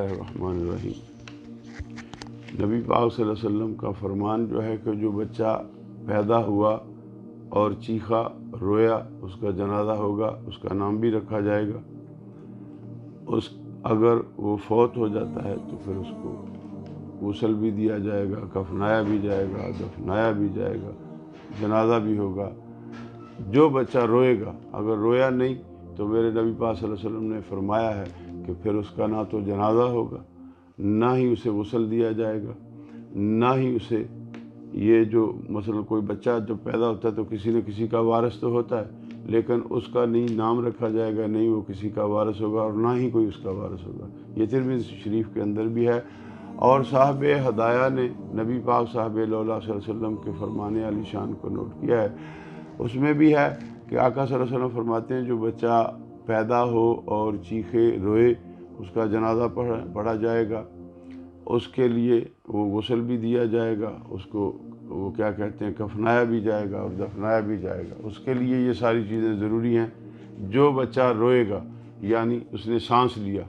اللہ الرحمن الرحیم۔ نبی پاک صلی اللہ علیہ وسلم کا فرمان جو ہے کہ جو بچہ پیدا ہوا اور چیخا رویا اس کا جنازہ ہوگا، اس کا نام بھی رکھا جائے گا۔ اگر وہ فوت ہو جاتا ہے تو پھر اس کو غسل بھی دیا جائے گا، کفنایا بھی جائے گا، دفنایا بھی جائے گا، جنازہ بھی ہوگا۔ جو بچہ روئے گا، اگر رویا نہیں تو میرے نبی پاک صلی اللہ علیہ وسلم نے فرمایا ہے کہ پھر اس کا نہ تو جنازہ ہوگا، نہ ہی اسے غسل دیا جائے گا، نہ ہی اسے یہ جو مثلا کوئی بچہ جب پیدا ہوتا ہے تو کسی نہ کسی کا وارث تو ہوتا ہے، لیکن اس کا نہیں نام رکھا جائے گا، نہیں وہ کسی کا وارث ہوگا اور نہ ہی کوئی اس کا وارث ہوگا۔ یہ ترمذی شریف کے اندر بھی ہے۔ اور صاحب ہدایہ نے نبی پاک صاحب اللہ صلی اللہ علیہ وسلم کے فرمان علی شان کو نوٹ کیا ہے، اس میں بھی ہے کہ آقا صلی اللہ علیہ وسلم فرماتے ہیں جو بچہ پیدا ہو اور چیخے روئے اس کا جنازہ پڑھا جائے گا، اس کے لیے وہ غسل بھی دیا جائے گا، اس کو وہ کیا کہتے ہیں کفنایا بھی جائے گا اور دفنایا بھی جائے گا۔ اس کے لیے یہ ساری چیزیں ضروری ہیں۔ جو بچہ روئے گا یعنی اس نے سانس لیا،